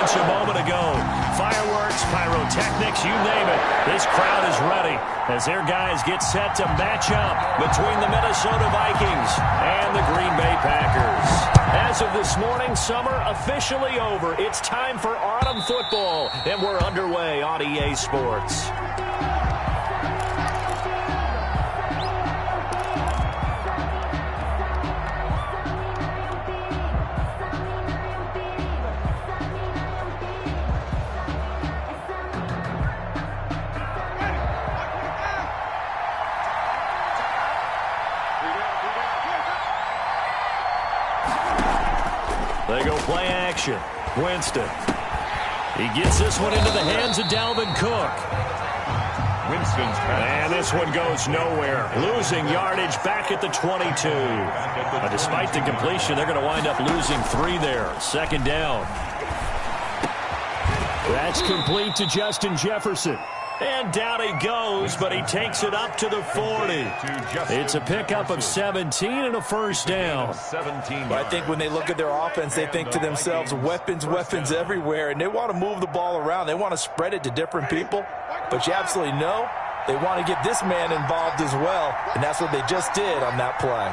just a moment ago. Fireworks, pyrotechnics, you name it. This crowd is ready as their guys get set to match up between the Minnesota Vikings and the Green Bay Packers. As of this morning, summer officially over. It's time for autumn football, and we're underway on EA Sports. They go play action. Winston. He gets this one into the hands of Dalvin Cook. And this one goes nowhere. Losing yardage back at the 22. But despite the completion, they're going to wind up losing 3 there. Second down. That's complete to Justin Jefferson. And down he goes, but he takes it up to the 40. It's a pickup of 17 and a first down. Well, I think when they look at their offense, they think to themselves, weapons, weapons everywhere, and they want to move the ball around. They want to spread it to different people, but you absolutely know they want to get this man involved as well, and that's what they just did on that play.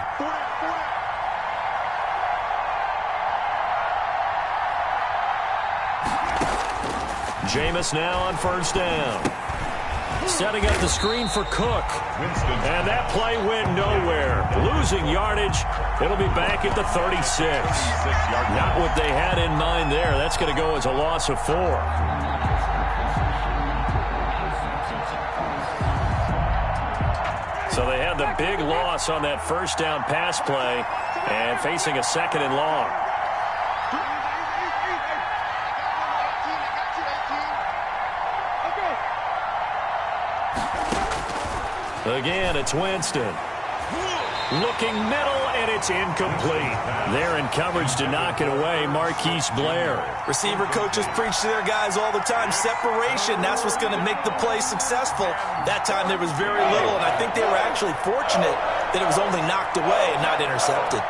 Jameis now on first down. Setting up the screen for Cook. And that play went nowhere. Losing yardage. It'll be back at the 36. Not what they had in mind there. That's going to go as a loss of 4. So they had the big loss on that first down pass play and facing a second and long. Again, it's Winston. Looking middle, and it's incomplete. They're in coverage to knock it away, Marquise Blair. Receiver coaches preach to their guys all the time. Separation, that's what's going to make the play successful. That time there was very little, and I think they were actually fortunate that it was only knocked away and not intercepted.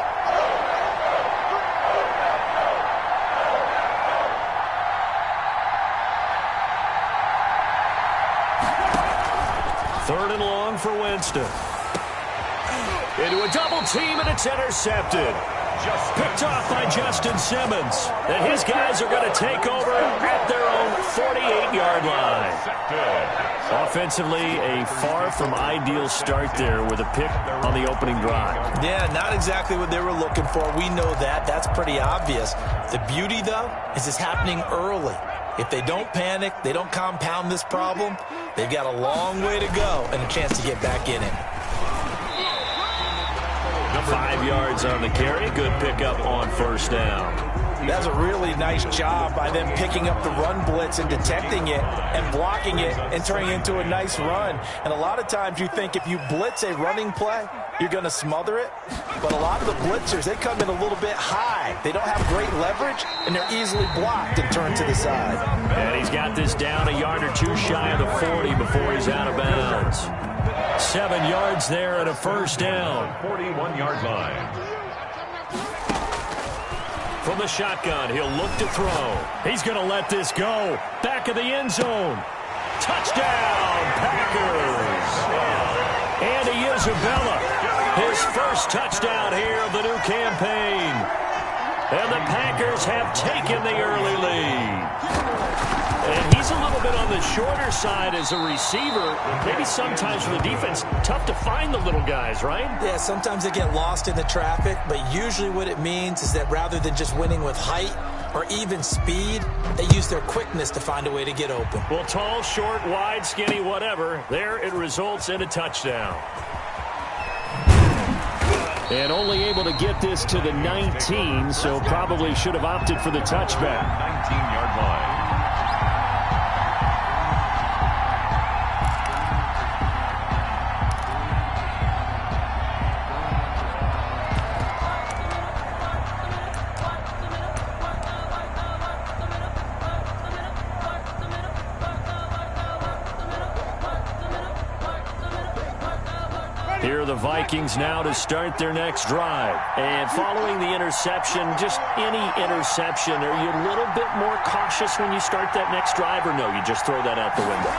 Third and long for Winston. Into a double team, and it's intercepted. Picked off by Justin Simmons. And his guys are going to take over at their own 48-yard line. Offensively, a far from ideal start there with a pick on the opening drive. Yeah, not exactly what they were looking for. We know that. That's pretty obvious. The beauty, though, is it's happening early. If they don't panic, they don't compound this problem, they've got a long way to go and a chance to get back in it. 5 yards on the carry. Good pickup on first down. That's a really nice job by them picking up the run blitz and detecting it and blocking it and turning it into a nice run. And a lot of times you think if you blitz a running play, you're going to smother it. But a lot of the blitzers, they come in a little bit high. They don't have great leverage, and they're easily blocked and turned to the side. And he's got this down a yard or two shy of the 40 before he's out of bounds. 7 yards there and a first down. 41-yard line. From the shotgun, he'll look to throw. He's going to let this go. Back of the end zone. Touchdown, Packers. Andy Isabella, his first touchdown here of the new campaign. And the Packers have taken the early lead. And he's a little bit on the shorter side as a receiver. Maybe sometimes for the defense, tough to find the little guys, right? Yeah, sometimes they get lost in the traffic, but usually what it means is that rather than just winning with height or even speed, they use their quickness to find a way to get open. Well, tall, short, wide, skinny, whatever, there it results in a touchdown. And only able to get this to the 19, so probably should have opted for the touchback. 19-yard line. Here are the Vikings now to start their next drive. And following the interception, just any interception, are you a little bit more cautious when you start that next drive, or no, you just throw that out the window?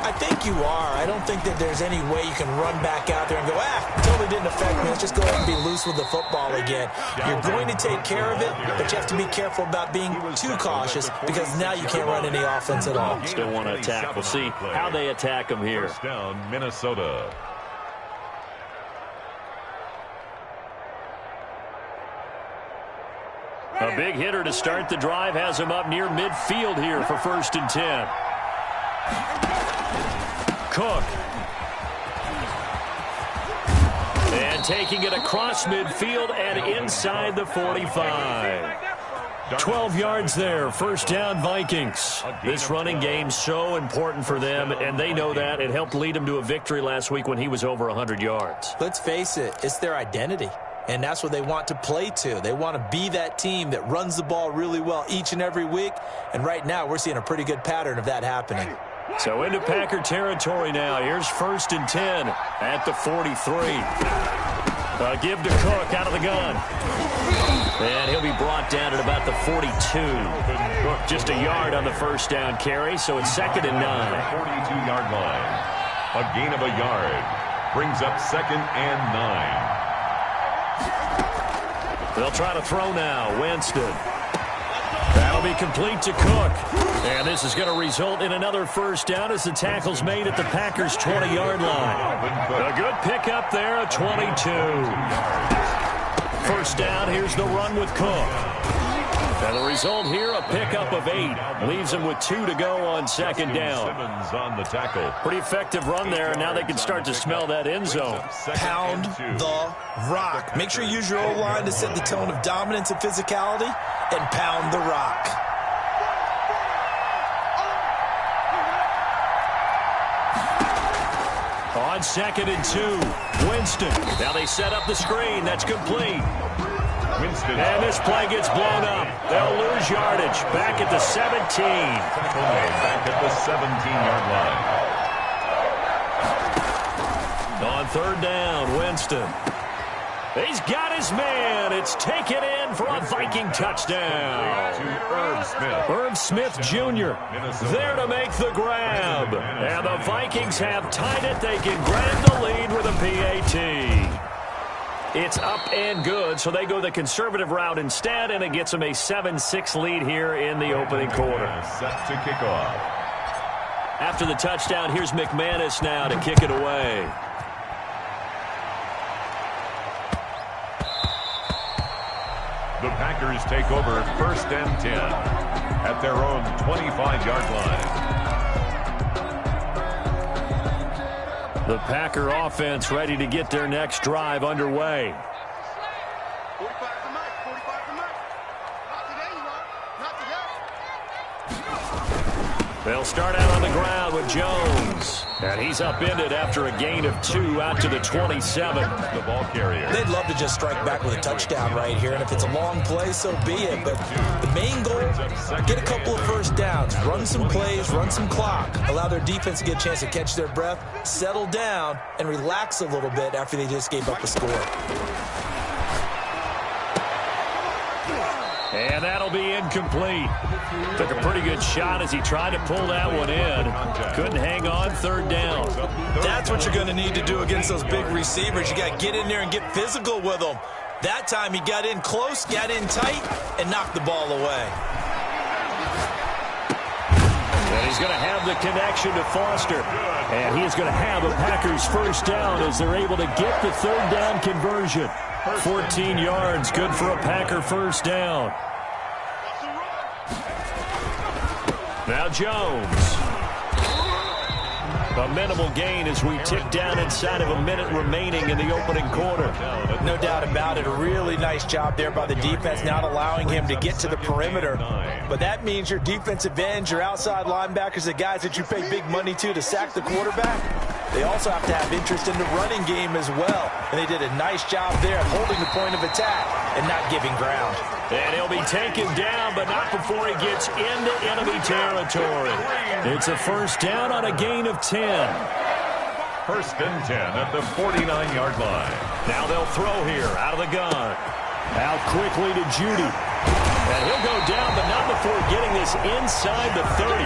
I think you are. I don't think that there's any way you can run back out there and go, totally didn't affect me. Let's just go ahead and be loose with the football again. You're going to take care of it, but you have to be careful about being too cautious because now you can't run any offense at all. Still want to attack. We'll see how they attack them here. First down, Minnesota. A big hitter to start the drive has him up near midfield here for 1st and 10. Cook. And taking it across midfield and inside the 45. 12 yards there, 1st down Vikings. This running game so important for them, and they know that. It helped lead them to a victory last week when he was over 100 yards. Let's face it, it's their identity. And that's what they want to play to. They want to be that team that runs the ball really well each and every week. And right now, we're seeing a pretty good pattern of that happening. So into Packer territory now. Here's 1st and 10 at the 43. Give to Cook out of the gun. And he'll be brought down at about the 42. Cook just a yard on the 1st down carry, so it's 2nd and 9. 42-yard line. A gain of a yard. Brings up 2nd and 9. They'll try to throw now. Winston. That'll be complete to Cook. And this is going to result in another 1st down as the tackle's made at the Packers' 20-yard line. A good pickup there, a 22. 1st down, here's the run with Cook. And the result here, a pickup of 8. Leaves them with 2 to go on 2nd down. Simmons on the tackle. Pretty effective run there, and now they can start to smell that end zone. Pound the rock. Make sure you use your O-line to set the tone of dominance and physicality, and pound the rock. On 2nd and 2, Winston. Now they set up the screen. That's complete. Winston. And this play gets blown up. They'll lose yardage. Back at the 17. Back at the 17-yard line. On 3rd down, Winston. He's got his man. It's taken in for a Viking touchdown. To Irv Smith. Irv Smith Jr. there to make the grab. And the Vikings have tied it. They can grab the lead with a PAT. It's up and good, so they go the conservative route instead, and it gets them a 7-6 lead here in the opening quarter. Set to kick off. After the touchdown, here's McManus now to kick it away. The Packers take over 1st and 10 at their own 25-yard line. The Packer offense ready to get their next drive underway. 45 to Mike, 45 to Mike. Not today, you are. Not today. They'll start out on the ground with Jones. And he's upended after a gain of 2 out to the 27. The ball carrier. They'd love to just strike back with a touchdown right here, and if it's a long play, so be it. But the main goal, get a couple of 1st downs, run some plays, run some clock, allow their defense to get a chance to catch their breath, settle down, and relax a little bit after they just gave up a score. And that'll be incomplete. Took a pretty good shot as he tried to pull that one in. Couldn't hang on 3rd down. That's what you're going to need to do against those big receivers. You got to get in there and get physical with them. That time he got in close, got in tight, and knocked the ball away. And he's going to have the connection to Foster. And he is going to have a Packers 1st down as they're able to get the 3rd down conversion. 14 yards, good for a Packer 1st down. Now Jones. A minimal gain as we tick down inside of a minute remaining in the opening quarter. No doubt about it. A really nice job there by the defense, not allowing him to get to the perimeter. But that means your defensive ends, your outside linebackers, the guys that you pay big money to sack the quarterback, they also have to have interest in the running game as well. And they did a nice job there of holding the point of attack and not giving ground. And he'll be taken down, but not before he gets into enemy territory. It's a 1st down on a gain of 10. First and 10 at the 49-yard line. Now they'll throw here out of the gun. Out quickly to Judy. And he'll go down, but not before getting this inside the 30.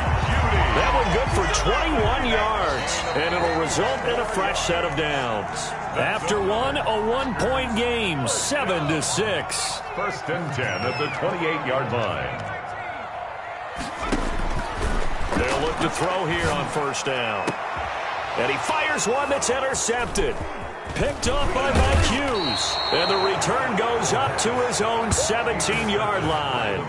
That one good for 21 yards. And it'll result in a fresh set of downs. After one, a one-point game, 7-6. First and 10 at the 28-yard line. They'll look to throw here on first down. And he fires one that's intercepted. Picked off by Mike Hughes. And the return goes up to his own 17-yard line.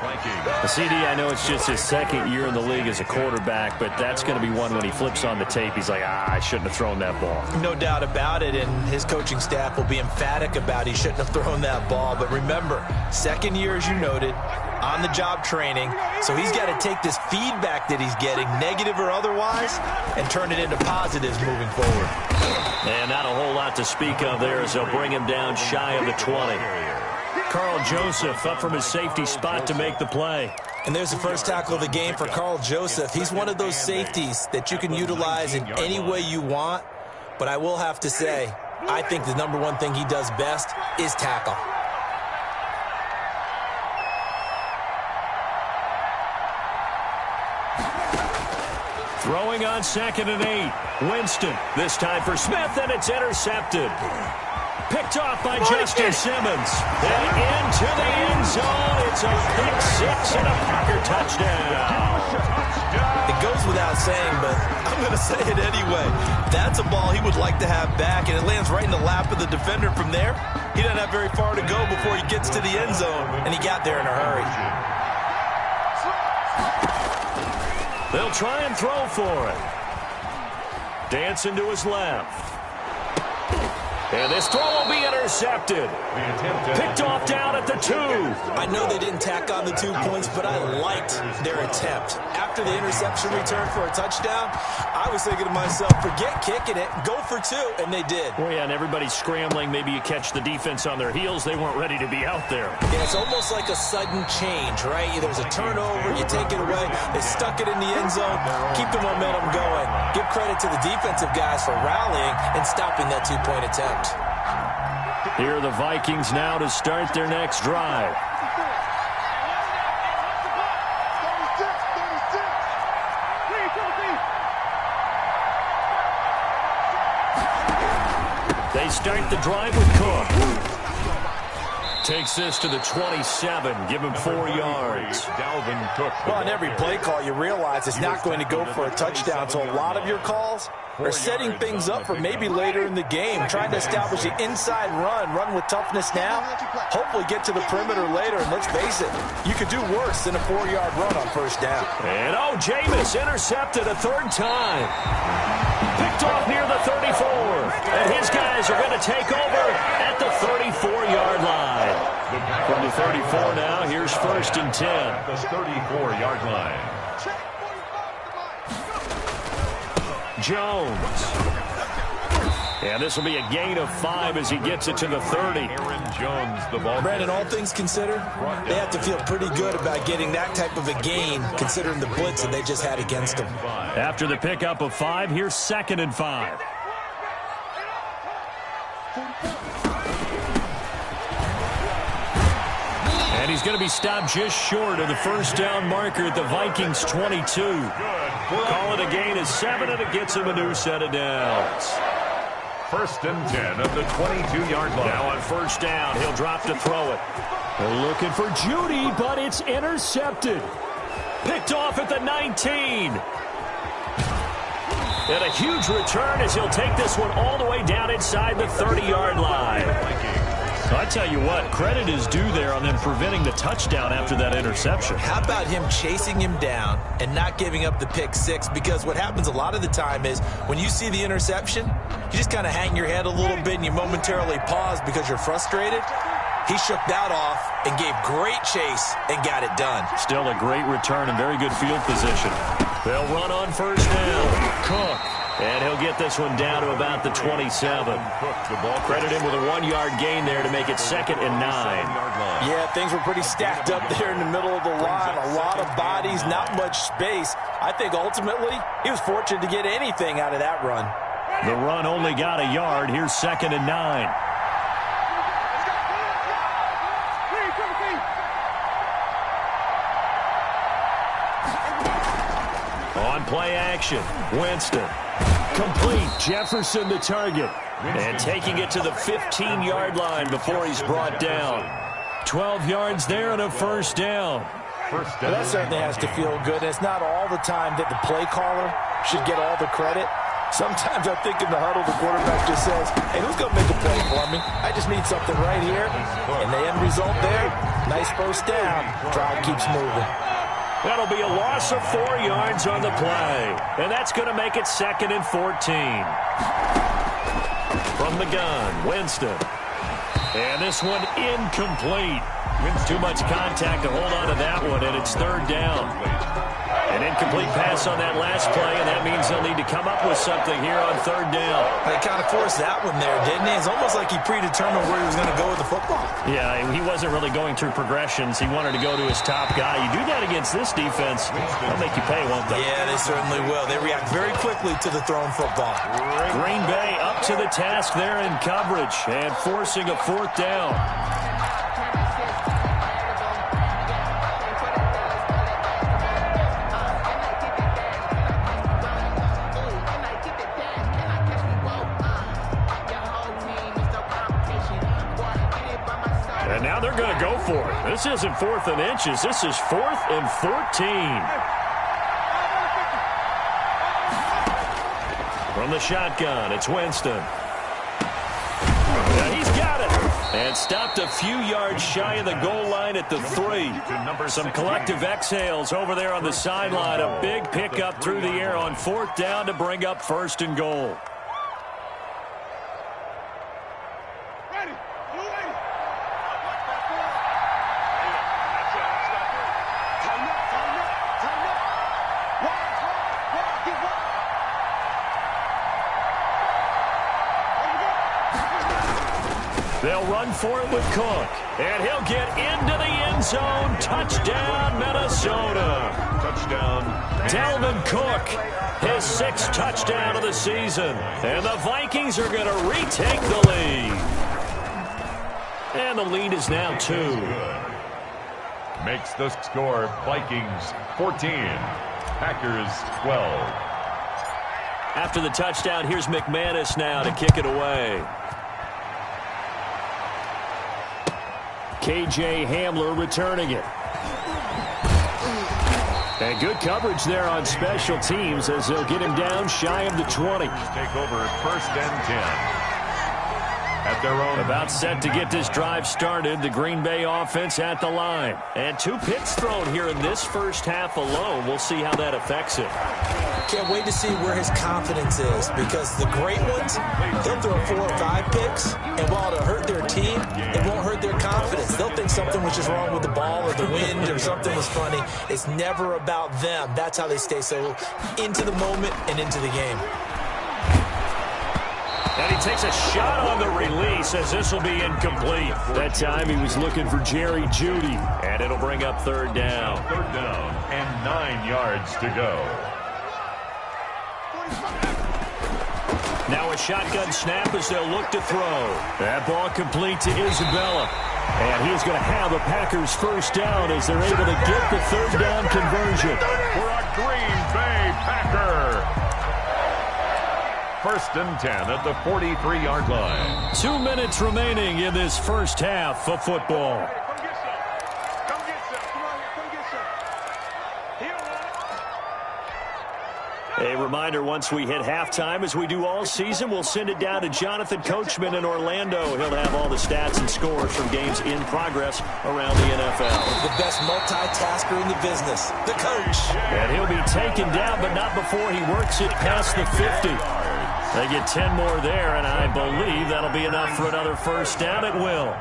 CD, I know it's just his second year in the league as a quarterback, but that's going to be one when he flips on the tape. He's like, I shouldn't have thrown that ball. No doubt about it, and his coaching staff will be emphatic about he shouldn't have thrown that ball. But remember, second year, as you noted, on-the-job training, so he's got to take this feedback that he's getting, negative or otherwise, and turn it into positives moving forward. And not a whole lot to speak of there as they'll bring him down shy of the 20. Carl Joseph up from his safety spot to make the play. And there's the first tackle of the game for Carl Joseph. He's one of those safeties that you can utilize in any way you want, but I will have to say, I think the number one thing he does best is tackle. Throwing on 2nd and 8. Winston, this time for Smith, and it's intercepted. Picked off by Justin Simmons. And into the end zone. It's a pick six and a Packer touchdown. It goes without saying, but I'm going to say it anyway. That's a ball he would like to have back, and it lands right in the lap of the defender from there. He doesn't have very far to go before he gets to the end zone, and he got there in a hurry. They'll try and throw for it. Dancing to his left. And this throw will be intercepted. Picked off down at the 2. I know they didn't tack on the 2 points, but I liked their attempt. After the interception return for a touchdown, I was thinking to myself, forget kicking it, go for 2, and they did. Well, yeah, and everybody's scrambling. Maybe you catch the defense on their heels. They weren't ready to be out there. Yeah, it's almost like a sudden change, right? There's a turnover, you take it away. They stuck it in the end zone. Keep the momentum going. Give credit to the defensive guys for rallying and stopping that 2-point attempt. Here are the Vikings now to start their next drive. They start the drive with Cook. Takes this to the 27. Give him 4 yards. Dalvin Cook. Well, on every play call, you realize it's not going to go for a touchdown. So a lot of your calls are setting things up for maybe later in the game, trying to establish the inside run with toughness now, hopefully get to the perimeter later. And let's face it, you could do worse than a 4-yard run on first down. And Jameis intercepted a 3rd time. Picked off near the 34. And his guys are going to take over at the 34-yard line. From the 34 now, here's 1st and 10. The 34-yard line. Jones. And this will be a gain of 5 as he gets it to the 30. Aaron Jones, the ball. Brandon, all things considered, they have to feel pretty good about getting that type of a gain, considering the blitz that they just had against them. After the pickup of 5, here's 2nd and 5. And he's going to be stopped just short of the first down marker at the Vikings' 22. Call it a gain of 7, and it gets him a new set of downs. 1st and 10 at the 22-yard line. Now on first down, he'll drop to throw it. They're looking for Judy, but it's intercepted. Picked off at the 19. And a huge return as he'll take this one all the way down inside the 30-yard line. So I tell you what, credit is due there on them preventing the touchdown after that interception. How about him chasing him down and not giving up the pick 6? Because what happens a lot of the time is when you see the interception, you just kind of hang your head a little bit and you momentarily pause because you're frustrated. He shook that off and gave great chase and got it done. Still a great return and very good field position. They'll run on first down. Cook. And he'll get this one down to about the 27. Credit him with a 1-yard gain there to make it 2nd and 9. Yeah, things were pretty stacked up there in the middle of the line. A lot of bodies, not much space. I think ultimately he was fortunate to get anything out of that run. The run only got a yard. Here's 2nd and 9. On play action, Winston. Complete. Jefferson the target. And taking it to the 15-yard line before he's brought down. 12 yards there and a first down. Well, that certainly has to feel good. It's not all the time that the play caller should get all the credit. Sometimes I think in the huddle, the quarterback just says, hey, who's going to make a play for me? I just need something right here. And the end result there, nice first down. Drive keeps moving. That'll be a loss of 4 yards on the play. And that's going to make it 2nd and 14. From the gun, Winston. And this one incomplete. Too much contact to hold on to that one, and it's 3rd down. An incomplete pass on that last play, and that means they'll need to come up with something here on 3rd down. They kind of forced that one there, didn't he? It's almost like he predetermined where he was going to go with the football. Yeah, he wasn't really going through progressions. He wanted to go to his top guy. You do that against this defense, they'll make you pay, won't they? Yeah, they certainly will. They react very quickly to the thrown football. Green Bay up to the task there in coverage and forcing a 4th down. And now they're going to go for it. This isn't 4th and inches. This is 4th and 14. From the shotgun, it's Winston. And he's got it. And stopped a few yards shy of the goal line at the 3. Some collective exhales over there on the sideline. A big pickup through the air on 4th down to bring up 1st and goal. They'll run for it with Cook. And he'll get into the end zone. Touchdown, Minnesota. Touchdown. Dalvin Cook, his 6th touchdown of the season. And the Vikings are going to retake the lead. And the lead is now 2. Makes the score Vikings 14, Packers 12. After the touchdown, here's McManus now to kick it away. KJ Hamler returning it. And good coverage there on special teams as they'll get him down shy of the 20. Take over 1st and 10. At their own. About set to get this drive started. The Green Bay offense at the line. And 2 picks thrown here in this first half alone. We'll see how that affects it. Can't wait to see where his confidence is, because the great ones, they'll throw 4 or 5 picks, and while it'll hurt their team, it won't hurt their confidence. They'll think something was just wrong with the ball or the wind or something was funny. It's never about them. That's how they stay so into the moment and into the game. And he takes a shot on the release as this will be incomplete. That time he was looking for Jerry Jeudy, and it'll bring up 3rd down. 3rd down and 9 yards to go. Now a shotgun snap as they'll look to throw. That ball complete to Isabella. And he's going to have a Packers 1st down as they're able to get the 3rd down conversion. For a Green Bay Packer. 1st and 10 at the 43-yard line. 2 minutes remaining in this first half of football. Come get some. Come on here. Come get some. He don't want it. A reminder, once we hit halftime, as we do all season, we'll send it down to Jonathan Coachman in Orlando. He'll have all the stats and scores from games in progress around the NFL. The best multitasker in the business, the coach. And he'll be taken down, but not before he works it past the 50. They get 10 more there, and I believe that'll be enough for another 1st down. It will.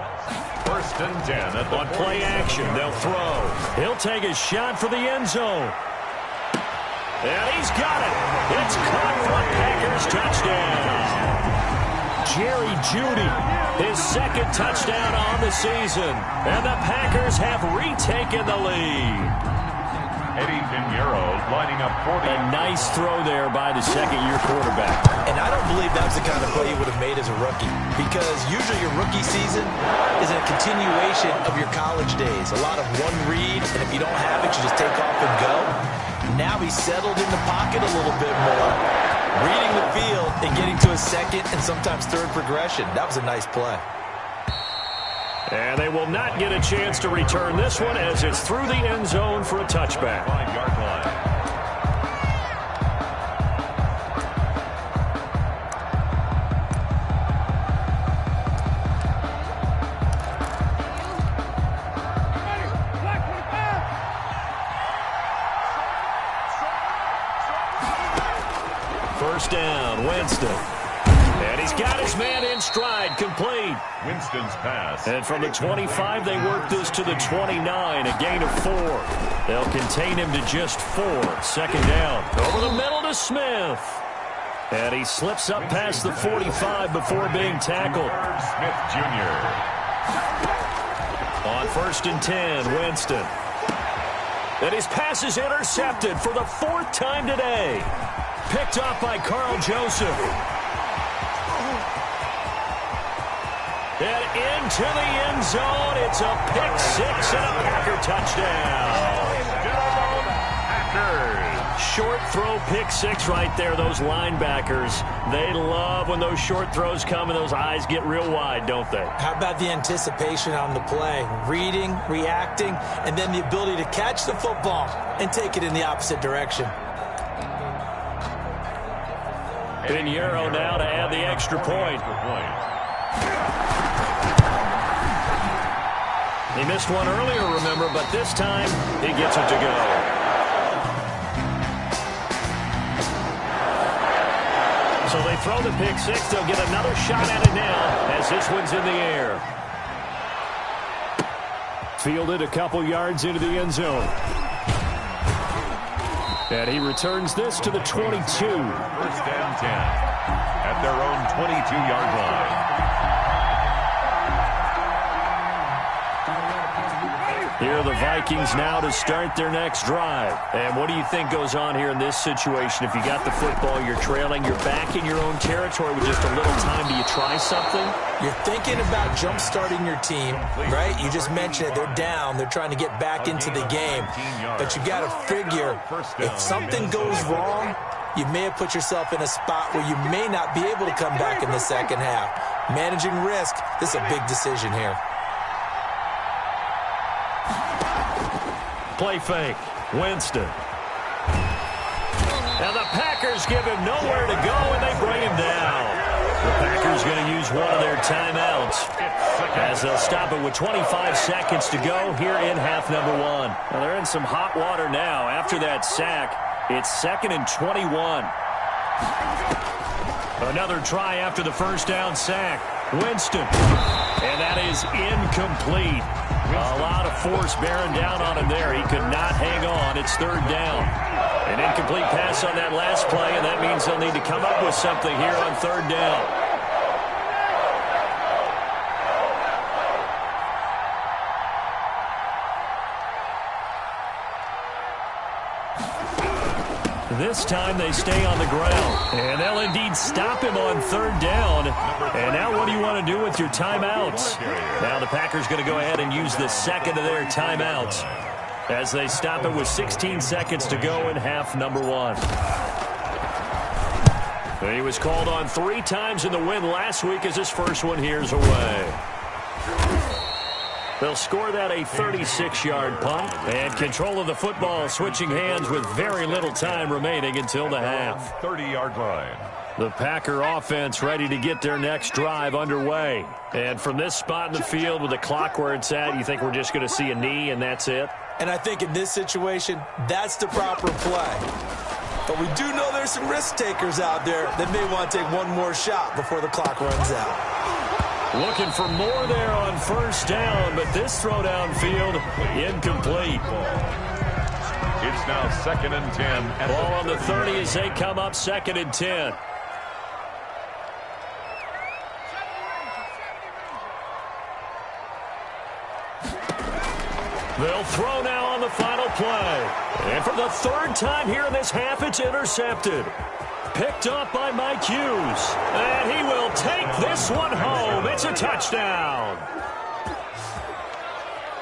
1st and 10 at the On play action, they'll throw. He'll take a shot for the end zone. And he's got it. It's caught for a Packers touchdown. Jerry Jeudy, his 2nd touchdown on the season. And the Packers have retaken the lead. Eddie Pinheiro lining up 40. A nice throw there by the second-year quarterback. And I don't believe that was the kind of play he would have made as a rookie, because usually your rookie season is a continuation of your college days. A lot of one read, and if you don't have it, you just take off and go. Now he's settled in the pocket a little bit more, reading the field and getting to a second and sometimes third progression. That was a nice play. And they will not get a chance to return this one as it's through the end zone for a touchback. 5-yard line. First down, Winston. And he's got his man in stride, complete. Winston's pass. And from the 25, they work this to the 29, a gain of 4. They'll contain him to just 4. Second down, over the middle to Smith. And he slips up past the 45 before being tackled. Smith Jr. On first and 10, Winston. And his pass is intercepted for the 4th time today. Picked off by Carl Joseph. And into the end zone, it's a pick 6 and a Packer touchdown. Short throw, pick 6 right there. Those linebackers, they love when those short throws come and those eyes get real wide, don't they? How about the anticipation on the play? Reading, reacting, and then the ability to catch the football and take it in the opposite direction. Pinheiro now to add the extra point. He missed one earlier, remember, but this time he gets it to go. So they throw the pick 6. They'll get another shot at it now as this one's in the air. Fielded a couple yards into the end zone. And he returns this to the 22. First and 10 at their own 22-yard line. Here are the Vikings now to start their next drive. And what do you think goes on here in this situation? If you got the football, you're trailing, you're back in your own territory with just a little time. Do you try something? You're thinking about jump-starting your team, right? You just mentioned it. They're down. They're trying to get back into the game. But you got to figure, if something goes wrong, you may have put yourself in a spot where you may not be able to come back in the second half. Managing risk, this is a big decision here. Play fake. Winston. Now the Packers give him nowhere to go, and they bring him down. The Packers going to use one of their timeouts as they'll stop it with 25 seconds to go here in half number 1. Now they're in some hot water now. After that sack, it's 2nd and 21. Another try after the first down sack. Winston. And that is incomplete. A lot of force bearing down on him there. He could not hang on. It's 3rd down. An incomplete pass on that last play, and that means they'll need to come up with something here on 3rd down. This time they stay on the ground. And they'll indeed stop him on 3rd down. And now what do you want to do with your timeouts? Now the Packers going to go ahead and use the second of their timeouts as they stop it with 16 seconds to go in half number 1. He was called on 3 times in the win last week as his first one here's away. They'll score that a 36-yard punt. And control of the football switching hands with very little time remaining until the half. 30-yard line. The Packer offense ready to get their next drive underway. And from this spot in the field with the clock where it's at, you think we're just going to see a knee and that's it? And I think in this situation, that's the proper play. But we do know there's some risk takers out there that may want to take one more shot before the clock runs out. Looking for more there on 1st down, but this throw downfield incomplete. It's now 2nd and 10. Ball on the 30 as they come up 2nd and 10. They'll throw now on the final play. And for the third time here in this half, it's intercepted. Picked up by Mike Hughes. And he will take this one home. It's a touchdown.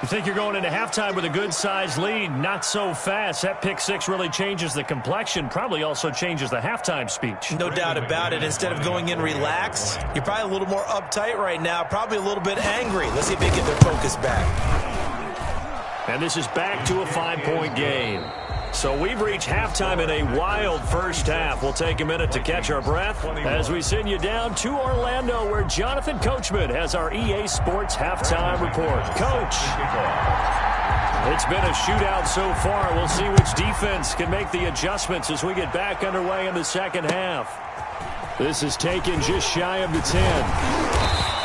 You think you're going into halftime with a good-sized lead. Not so fast. That pick six really changes the complexion. Probably also changes the halftime speech. No doubt about it. Instead of going in relaxed, you're probably a little more uptight right now. Probably a little bit angry. Let's see if they get their focus back. And this is back to a 5-point game. So we've reached halftime in a wild first half. We'll take a minute to catch our breath as we send you down to Orlando, where Jonathan Coachman has our EA Sports halftime report. Coach, it's been a shootout so far. We'll see which defense can make the adjustments as we get back underway in the second half. This is taken just shy of the 10.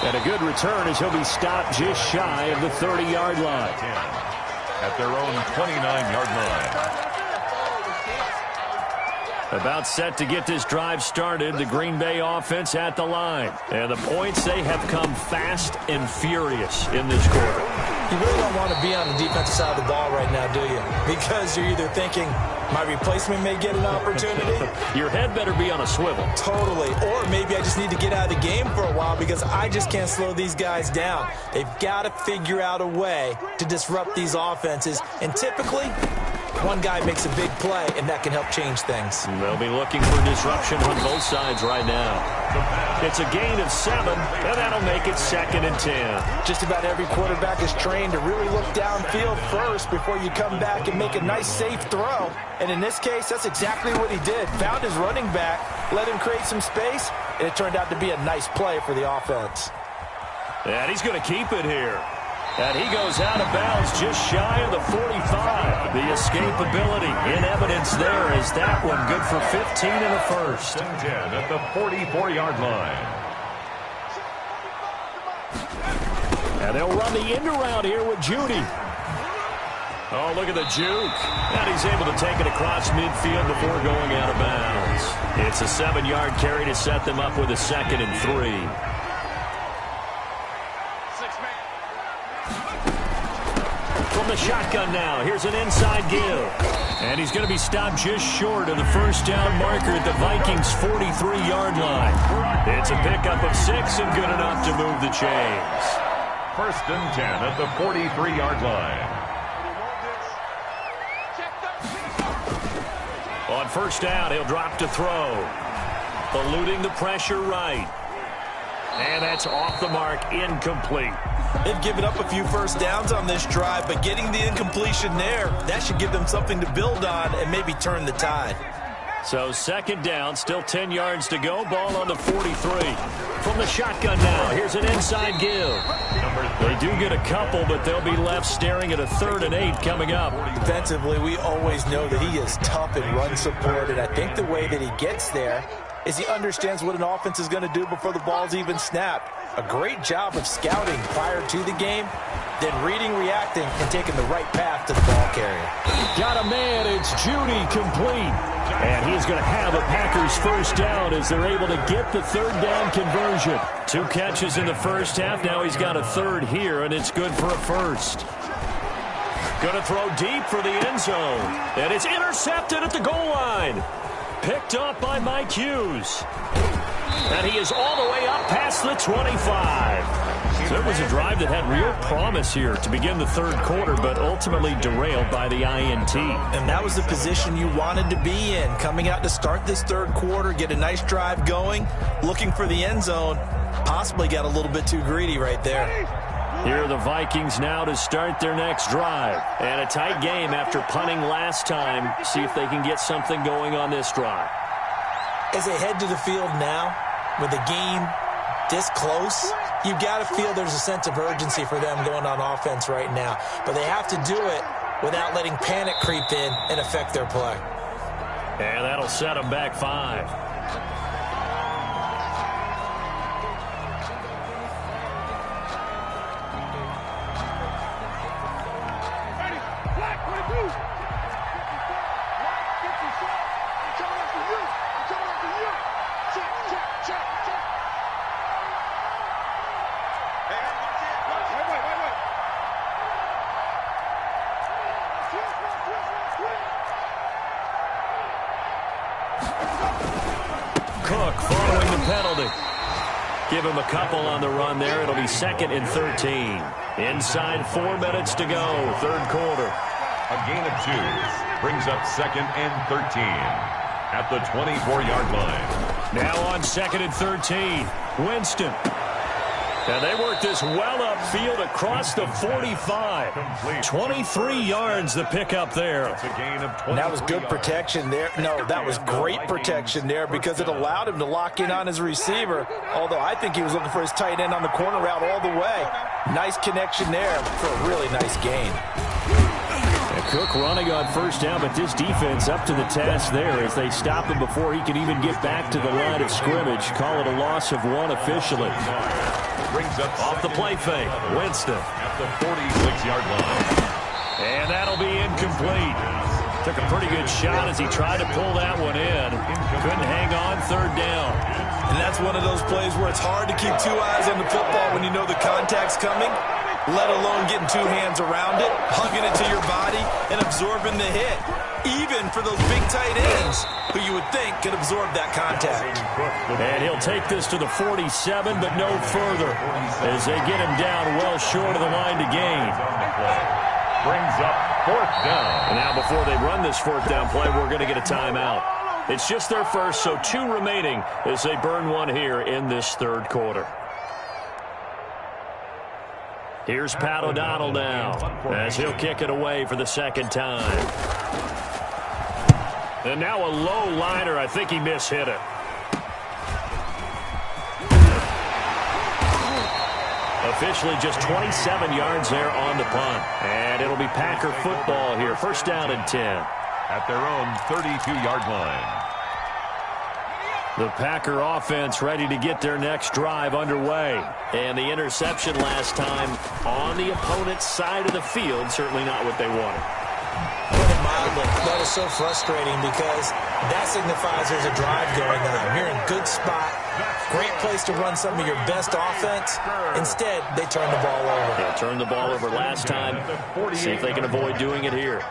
And a good return as he'll be stopped just shy of the 30-yard line. At their own 29-yard line. About set to get this drive started, the Green Bay offense at the line. And the points, they have come fast and furious in this quarter. You really don't want to be on the defensive side of the ball right now, do you? Because you're either thinking, my replacement may get an opportunity. Your head better be on a swivel. Totally. Or maybe I just need to get out of the game for a while because I just can't slow these guys down. They've got to figure out a way to disrupt these offenses. And typically, one guy makes a big play, and that can help change things. They'll be looking for disruption on both sides right now. It's a gain of 7, and that'll make it 2nd and 10. Just about every quarterback is trained to really look downfield first before you come back and make a nice, safe throw. And in this case, that's exactly what he did. Found his running back, let him create some space, and it turned out to be a nice play for the offense. And he's going to keep it here. And he goes out of bounds just shy of the 45. The escapability in evidence there is that one good for 15 in the first. 10 at the 44-yard line. And they'll run the end around here with Judy. Oh, look at the juke. And he's able to take it across midfield before going out of bounds. It's a 7-yard carry to set them up with a 2nd and 3. From the shotgun now, here's an inside give. And he's going to be stopped just short of the first down marker at the Vikings' 43-yard line. It's a pickup of 6 and good enough to move the chains. 1st and 10 at the 43-yard line. On first down, he'll drop to throw. Eluding the pressure right. And that's off the mark, incomplete. They've given up a few first downs on this drive, but getting the incompletion there, that should give them something to build on and maybe turn the tide. So 2nd down, still 10 yards to go. Ball on the 43. From the shotgun now, here's an inside give. They do get a couple, but they'll be left staring at a 3rd and 8 coming up. Defensively, we always know that he is tough in run support, and I think the way that he gets there is he understands what an offense is going to do before the ball's even snapped. A great job of scouting prior to the game, then reading, reacting, and taking the right path to the ball carrier. Got a man, it's Judy, complete. And he's going to have a Packers first down as they're able to get the 3rd down conversion. 2 catches in the first half, now he's got a 3rd here, and it's good for a 1st. Going to throw deep for the end zone, and it's intercepted at the goal line. Picked up by Mike Hughes. And he is all the way up past the 25. So it was a drive that had real promise here to begin the 3rd quarter, but ultimately derailed by the INT. And that was the position you wanted to be in, coming out to start this 3rd quarter, get a nice drive going, looking for the end zone. Possibly got a little bit too greedy right there. Here are the Vikings now to start their next drive. And a tight game after punting last time. See if they can get something going on this drive. As they head to the field now, with the game this close, you got to feel there's a sense of urgency for them going on offense right now. But they have to do it without letting panic creep in and affect their play. And that'll set them back 5. Cook following the penalty. Give him a couple on the run there. It'll be 2nd and 13. Inside 4 minutes to go, third quarter. A gain of 2 brings up 2nd and 13 at the 24-yard line. Now on 2nd and 13, Winston. And they work this well upfield across the 45. 23 yards the pickup there. That's a gain of 20. And that was good protection there. No, that was great protection there because it allowed him to lock in on his receiver. Although I think he was looking for his tight end on the corner route all the way. Nice connection there for a really nice gain. And Cook running on first down, but this defense up to the task there as they stop him before he can even get back to the line of scrimmage. Call it a loss of 1 officially. Brings up off the play fake. Winston at the 46-yard line. And that'll be incomplete. Took a pretty good shot as he tried to pull that one in. Couldn't hang on, third down. And that's one of those plays where it's hard to keep 2 eyes on the football when you know the contact's coming, let alone getting 2 hands around it, hugging it to your body, and absorbing the hit. Even for those big tight ends who you would think could absorb that contact. And he'll take this to the 47, but no further as they get him down well short of the line to gain. Brings up 4th down. And now before they run this 4th down play, we're going to get a timeout. It's just their first, so 2 remaining as they burn 1 here in this third quarter. Here's Pat O'Donnell now as he'll kick it away for the 2nd time. And now a low liner. I think he mishit it. Officially just 27 yards there on the punt. And it'll be Packer football here. First down and 10. At their own 32-yard line. The Packer offense ready to get their next drive underway. And the interception last time on the opponent's side of the field, certainly not what they wanted. Mildly, that is so frustrating because that signifies there's a drive going on. You're in a good spot, great place to run some of your best offense. Instead, they turn the ball over. Yeah, turned the ball over last time. See if they can avoid doing it here.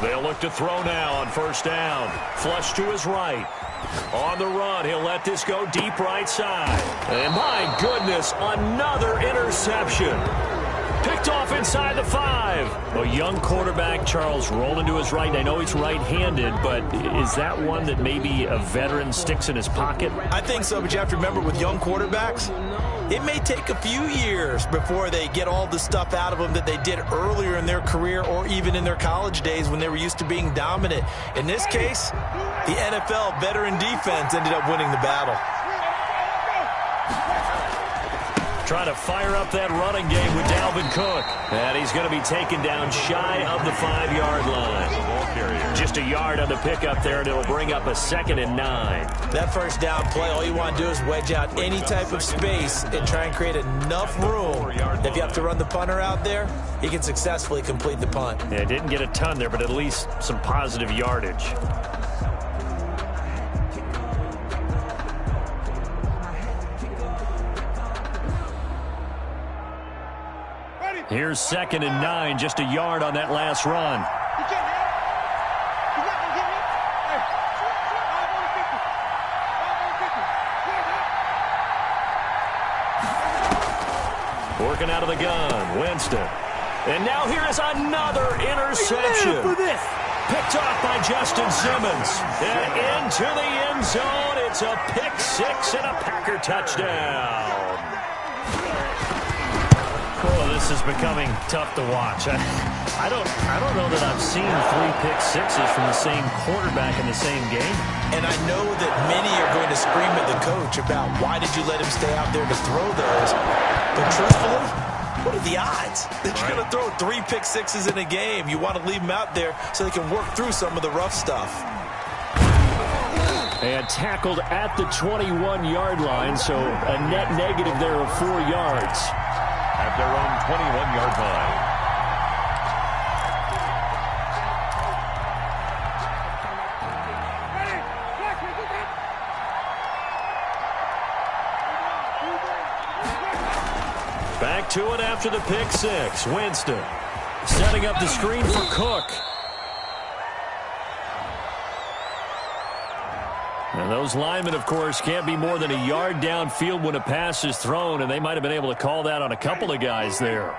They'll look to throw now on first down. Flush to his right. On the run, he'll let this go deep right side. And my goodness, another interception. Picked off inside the 5. A young quarterback, Charles, rolling to his right. I know he's right-handed, but is that one that maybe a veteran sticks in his pocket? I think so, but you have to remember with young quarterbacks, it may take a few years before they get all the stuff out of them that they did earlier in their career or even in their college days when they were used to being dominant. In this case, the NFL veteran defense ended up winning the battle. Trying to fire up that running game with Dalvin Cook. And he's going to be taken down shy of the 5-yard line. Just a yard on the pickup there, and it'll bring up a 2nd and 9. That first down play, all you want to do is wedge out any type of space and try and create enough room. If you have to run the punter out there, he can successfully complete the punt. Yeah, didn't get a ton there, but at least some positive yardage. Here's 2nd and 9, just a yard on that last run. Working out of the gun, Winston. And now here is another interception. Picked off by Justin Simmons. And into the end zone. It's a pick 6 and a Packer touchdown. Oh, this is becoming tough to watch. I don't know that I've seen 3 pick sixes from the same quarterback in the same game. And I know that many are going to scream at the coach about why did you let him stay out there to throw those. But truthfully, what are the odds that you're going to throw 3 pick sixes in a game? You want to leave them out there so they can work through some of the rough stuff. And tackled at the 21-yard line, so a net negative there of 4 yards. At their own 21-yard line. Back to it after the pick 6. Winston setting up the screen for Cook. And those linemen, of course, can't be more than a yard downfield when a pass is thrown, and they might have been able to call that on a couple of guys there.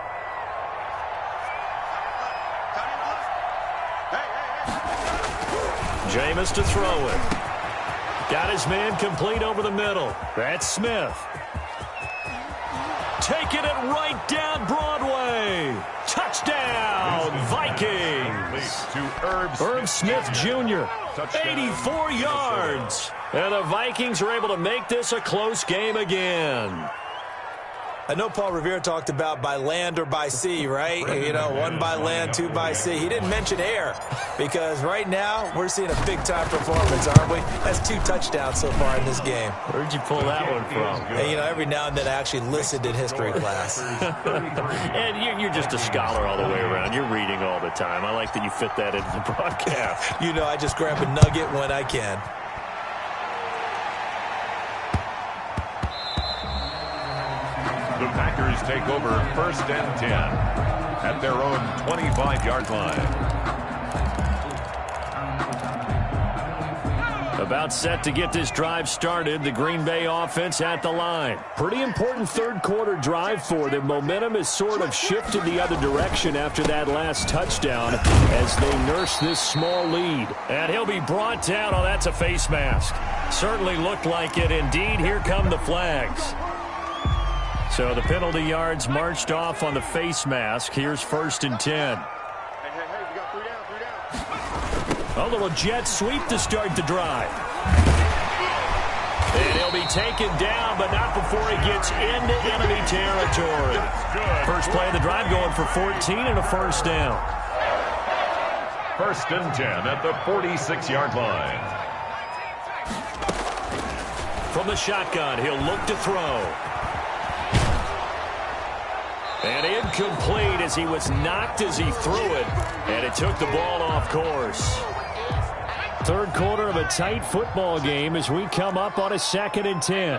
Jameis to throw it. Got his man complete over the middle. That's Smith. Taking it right down Broadway. Touchdown, Vikings. To Herb Smith Jr., 84 yards. And the Vikings are able to make this a close game again. I know Paul Revere talked about by land or by sea, right? You know, one by land, two by sea. He didn't mention air because right now we're seeing a big-time performance, aren't we? That's 2 touchdowns so far in this game. Where'd you pull that one from? And, you know, every now and then I actually listened in history class. And you're just a scholar all the way around. You're reading all the time. I like that you fit that into the broadcast. You know, I just grab a nugget when I can. The Packers take over 1st and 10 at their own 25-yard line. About set to get this drive started. The Green Bay offense at the line. Pretty important third-quarter drive for them. Momentum has sort of shifted the other direction after that last touchdown as they nurse this small lead. And he'll be brought down. Oh, that's a face mask. Certainly looked like it. Indeed, here come the flags. So the penalty yards marched off on the face mask. Here's 1st and 10. Hey, we got 3 down. A little jet sweep to start the drive. And he'll be taken down, but not before he gets into enemy territory. First play of the drive going for 14 and a 1st down. 1st and 10 at the 46-yard line. From the shotgun, he'll look to throw. And incomplete as he was knocked as he threw it. And it took the ball off course. Third quarter of a tight football game as we come up on a 2nd and 10.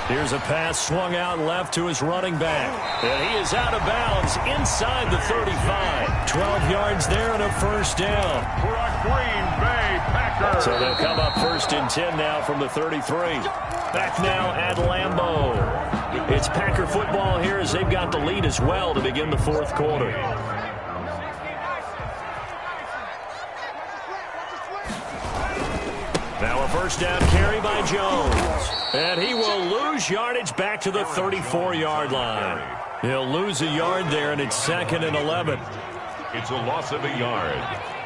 Here's a pass swung out left to his running back. And he is out of bounds inside the 35. 12 yards there and a 1st down. For a Green Bay Packers. So they'll come up 1st and 10 now from the 33. Back now at Lambeau. It's Packer football here as they've got the lead as well to begin the 4th quarter. Now a 1st down carry by Jones. And he will lose yardage back to the 34-yard line. He'll lose a yard there, and it's 2nd and 11. It's a loss of a yard.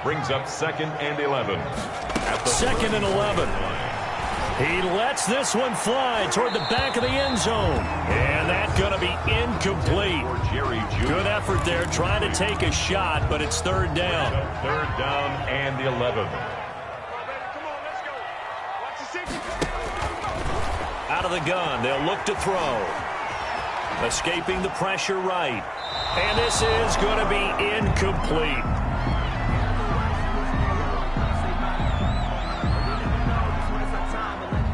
Brings up 2nd and 11. At the 2nd and 11. He lets this one fly toward the back of the end zone. And that's going to be incomplete. Good effort there trying to take a shot, but it's 3rd down. 3rd down and 11. Out of the gun, they'll look to throw. Escaping the pressure right. And this is going to be incomplete.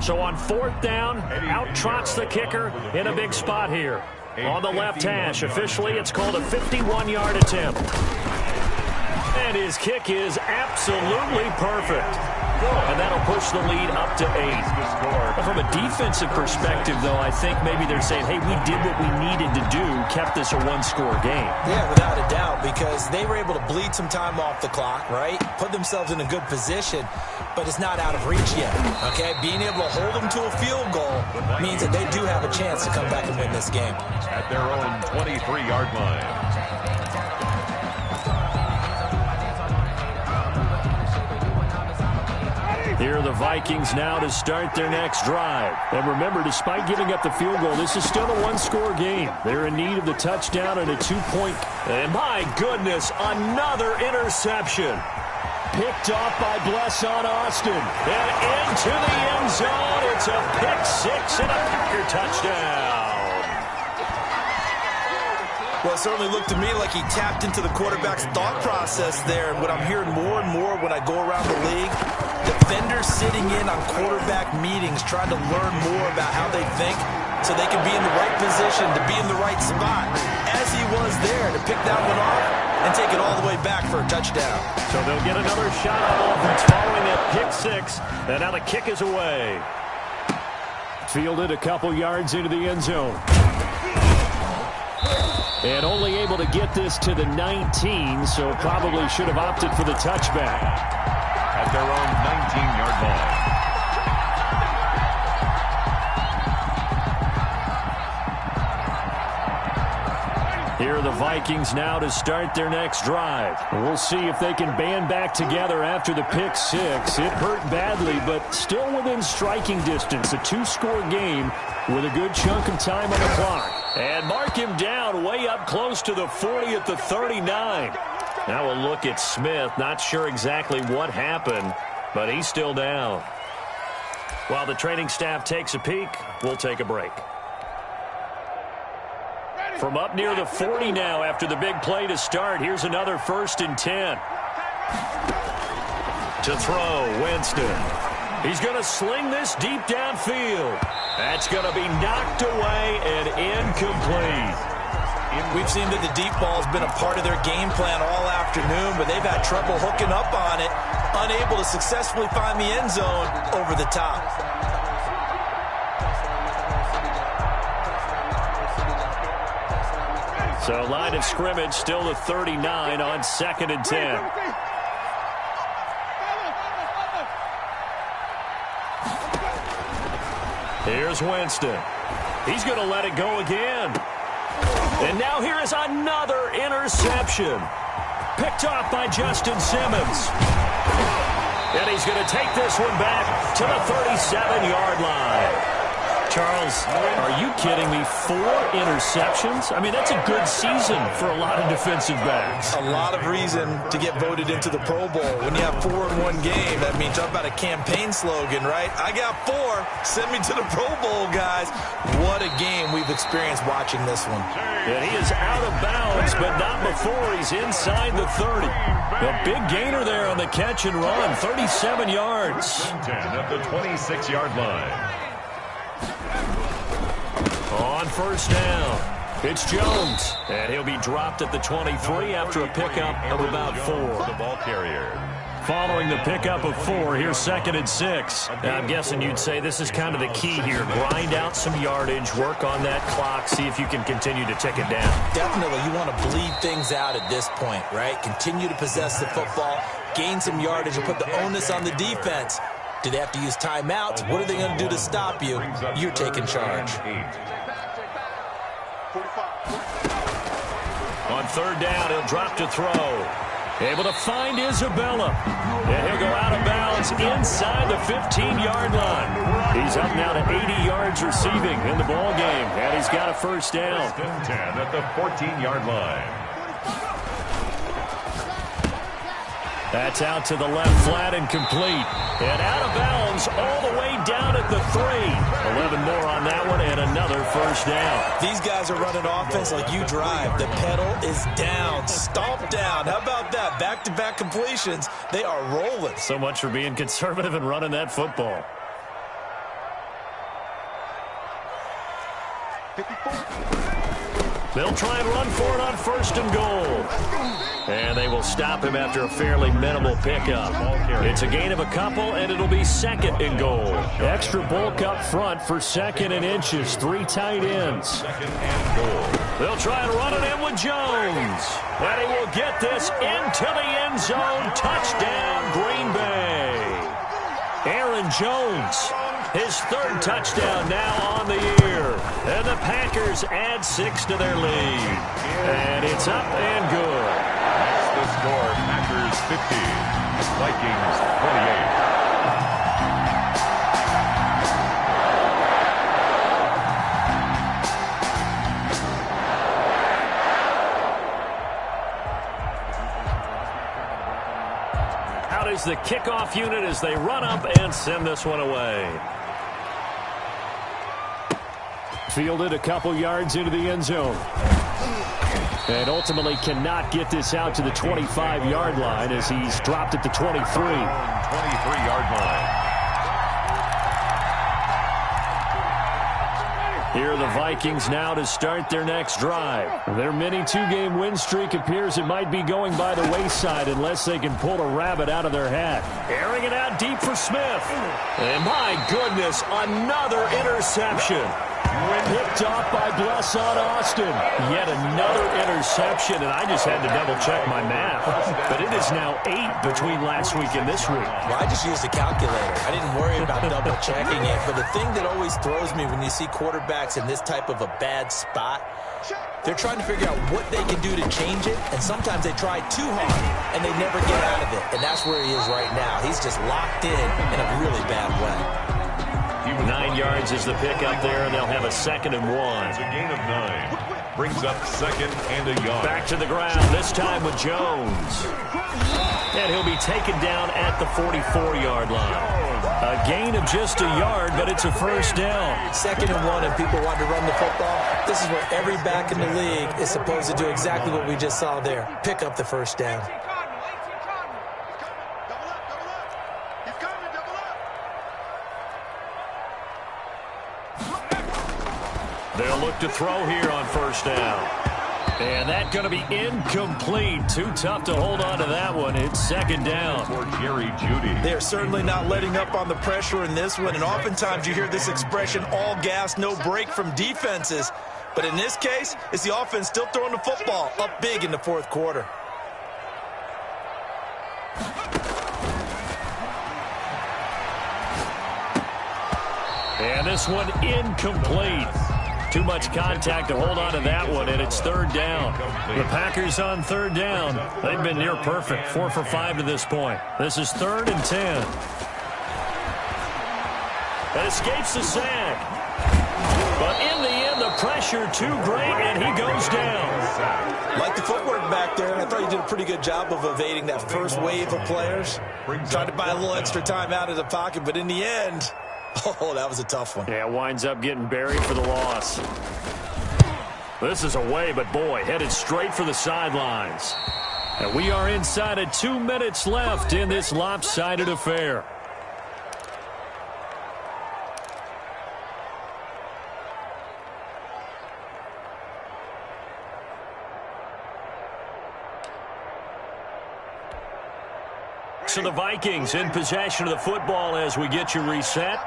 So on 4th down, out trots the kicker in a big spot here. On the left hash, officially it's called a 51-yard attempt. And his kick is absolutely perfect. And that'll push the lead up to 8. From a defensive perspective, though, I think maybe they're saying, hey, we did what we needed to do, kept this a 1-score game. Yeah, without a doubt, because they were able to bleed some time off the clock, right? Put themselves in a good position, but it's not out of reach yet, okay? Being able to hold them to a field goal means that they do have a chance to come back and win this game. At their own 23-yard line. Here are the Vikings now to start their next drive. And remember, despite giving up the field goal, this is still a 1-score game. They're in need of the touchdown and a 2-point. And my goodness, another interception. Picked off by Blesson Austin. And into the end zone. It's a pick-6 and a Packer touchdown. Well, it certainly looked to me like he tapped into the quarterback's thought process there. And what I'm hearing more and more when I go around the league, defenders sitting in on quarterback meetings trying to learn more about how they think so they can be in the right position, to be in the right spot. As he was there to pick that one off, and take it all the way back for a touchdown. So they'll get another shot on offense following that pick six. And now the kick is away. Fielded a couple yards into the end zone. And only able to get this to the 19, so probably should have opted for the touchback. At their own 19-yard line. Here are the Vikings now to start their next drive. We'll see if they can band back together after the pick six. It hurt badly, but still within striking distance. A two-score game with a good chunk of time on the clock. And mark him down way up close to the 40 at the 39. Now we'll look at Smith. Not sure exactly what happened, but he's still down. While the training staff takes a peek, we'll take a break. From up near the 40 now after the big play to start. Here's another 1st and 10. To throw, Winston. He's going to sling this deep downfield. That's going to be knocked away and incomplete. We've seen that the deep ball has been a part of their game plan all afternoon, but they've had trouble hooking up on it, unable to successfully find the end zone over the top. So line of scrimmage still the 39 on 2nd and 10. Here's Winston. He's going to let it go again. And now here is another interception. Picked off by Justin Simmons. And he's going to take this one back to the 37-yard line. Charles, are you kidding me? 4 interceptions? I mean, that's a good season for a lot of defensive backs. A lot of reason to get voted into the Pro Bowl. When you have 4 in one game, that means talk about a campaign slogan, right? I got 4. Send me to the Pro Bowl, guys. What a game we've experienced watching this one. And he is out of bounds, but not before he's inside the 30. A big gainer there on the catch and run, 37 yards. 10 at the 26-yard line. On 1st down, it's Jones. And he'll be dropped at the 23 after a pickup of about 4. The ball carrier. Following the pickup of 4, here's 2nd and 6. Now, I'm guessing you'd say this is kind of the key here. Grind out some yardage, work on that clock, see if you can continue to tick it down. Definitely, you want to bleed things out at this point, right? Continue to possess the football, gain some yardage, and put the onus on the defense. Do they have to use timeouts? What are they going to do to stop you? You're taking charge. On 3rd down, he'll drop to throw. Able to find Isabella. And he'll go out of bounds inside the 15-yard line. He's up now to 80 yards receiving in the ball game. And he's got a 1st down. 1st and 10 at the 14-yard line. That's out to the left flat and complete. And out of bounds all the way down at the 3. 11 more on that one and another 1st down. These guys are running offense like you drive. The pedal is down, stomp down. How about that? Back-to-back completions. They are rolling. So much for being conservative and running that football. 54. They'll try and run for it on 1st and goal. And they will stop him after a fairly minimal pickup. It's a gain of a couple, and it'll be 2nd and goal. Extra bulk up front for 2nd and inches. 3 tight ends. They'll try and run it in with Jones. And he will get this into the end zone. Touchdown, Green Bay. Aaron Jones. His 3rd touchdown now on the year. And the Packers add 6 to their lead. And it's up and good. That's the score. Packers 50. Vikings 48. Out is the kickoff unit as they run up and send this one away. Fielded a couple yards into the end zone. And ultimately cannot get this out to the 25-yard line as he's dropped at the 23. 23-yard line. Here are the Vikings now to start their next drive. Their mini two-game win streak appears it might be going by the wayside unless they can pull a rabbit out of their hat. Airing it out deep for Smith. And my goodness, another interception. Picked off by Blesson Austin. Yet another interception, and I just had to double-check my math. But it is now 8 between last week and this week. Well, I just used a calculator. I didn't worry about double-checking it. But the thing that always throws me when you see quarterbacks in this type of a bad spot, they're trying to figure out what they can do to change it, and sometimes they try too hard, and they never get out of it. And that's where he is right now. He's just locked in a really bad way. 9 yards is the pickup there, and they'll have a 2nd and 1. It's a gain of 9. Brings up 2nd and a yard. Back to the ground, this time with Jones. And he'll be taken down at the 44-yard line. A gain of just a yard, but it's a first down. 2nd and 1, and people want to run the football. This is where every back in the league is supposed to do exactly what we just saw there. Pick up the first down. They'll look to throw here on first down. And that's going to be incomplete. Too tough to hold on to that one. It's 2nd down. For Jerry Jeudy. They're certainly not letting up on the pressure in this one, and oftentimes you hear this expression, all gas, no break from defenses. But in this case, it's the offense still throwing the football up big in the 4th quarter. And this one incomplete. Too much contact to hold on to that one, and it's 3rd down. The Packers on 3rd down. They've been near perfect, 4 for 5 to this point. This is 3rd and 10. And escapes the sack. But in the end, the pressure too great, and he goes down. Like the footwork back there, I thought he did a pretty good job of evading that first wave of players. Tried to buy a little extra time out of the pocket, but in the end, oh, that was a tough one. Yeah, winds up getting buried for the loss. This is away, but boy, headed straight for the sidelines. And we are inside of 2 minutes left in this lopsided affair. So the Vikings in possession of the football as we get you reset.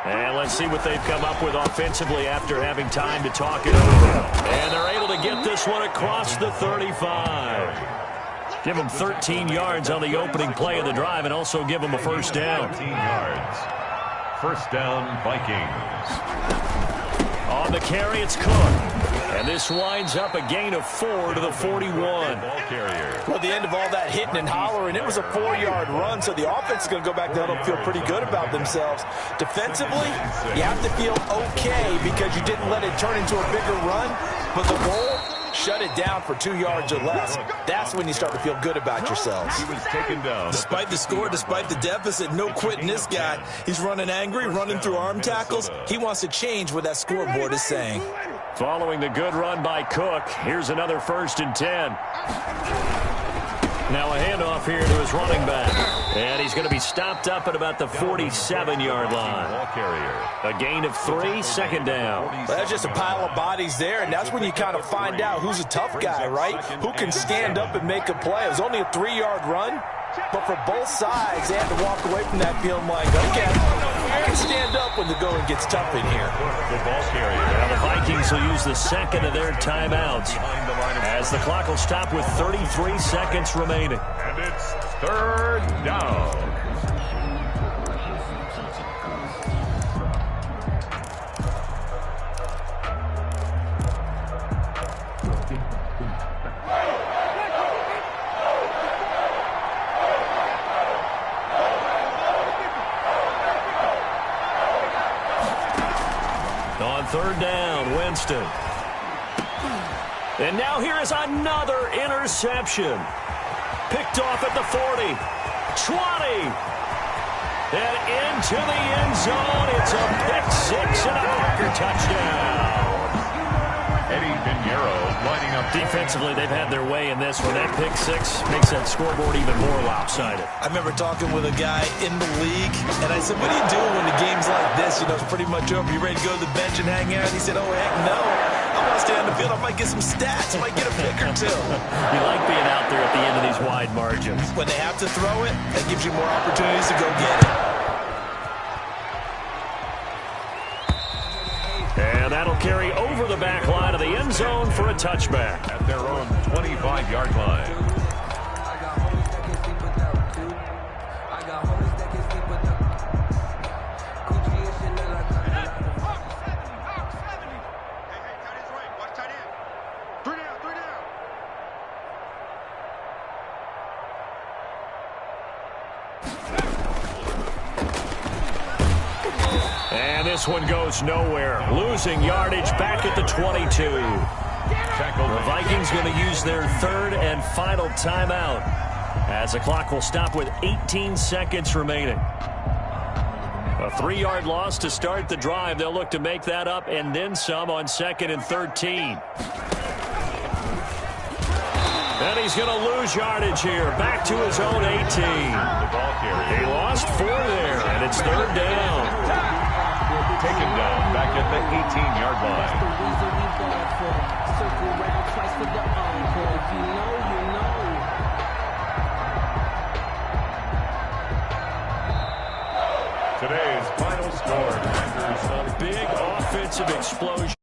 And let's see what they've come up with offensively after having time to talk it over. And they're able to get this one across the 35. Give them 13 yards on the opening play of the drive and also give them a first down. 13 yards. First down, Vikings. On the carry, it's Cook. And this winds up a gain of 4 to the 41. Ball carrier. Well, the end of all that hitting and hollering, it was a 4-yard run, so the offense is going to go back there and feel pretty good about themselves. Defensively, you have to feel okay because you didn't let it turn into a bigger run, but the goal, shut it down for 2 yards or less. That's when you start to feel good about yourselves. He was taken down. Despite the score, despite the deficit, no quitting this guy. He's running angry, running through arm tackles. He wants to change what that scoreboard is saying. Following the good run by Cook, here's another 1st and 10. Now a handoff here to his running back. And he's going to be stopped up at about the 47-yard line. Ball carrier. A gain of 3, 2nd down. Well, that's just a pile of bodies there, and that's when you kind of find out who's a tough guy, right? Who can stand up and make a play. It was only a 3-yard run, but for both sides, they had to walk away from that feeling like, okay, I can stand up when the going gets tough in here. The ball carrier. Now the Vikings will use the 2nd of their timeouts as the clock will stop with 33 seconds remaining. And it's 3rd down. On 3rd down, Winston. And now here is another interception. Picked off at the 40, 20, and into the end zone. It's a pick 6 and a Packer touchdown. Eddie Pinheiro lining up. Defensively, they've had their way in this one. That pick six makes that scoreboard even more lopsided. I remember talking with a guy in the league, and I said, what do you do when the game's like this? You know, it's pretty much over. You ready to go to the bench and hang out? He said, oh, heck no. I want to stay on the field. I might get some stats. I might get a pick or two. You like being out there at the end of these wide margins. When they have to throw it, that gives you more opportunities to go get it. And that'll carry over the back line of the end zone for a touchback. At their own 25-yard line. And this one goes nowhere. Losing yardage back at the 22. The Vikings going to use their third and final timeout as the clock will stop with 18 seconds remaining. A 3-yard loss to start the drive. They'll look to make that up and then some on 2nd and 13. And he's going to lose yardage here. Back to his own 18. He lost 4 there, and it's 3rd down. Taken down back at the 18-yard line. Today's final score. A big offensive explosion.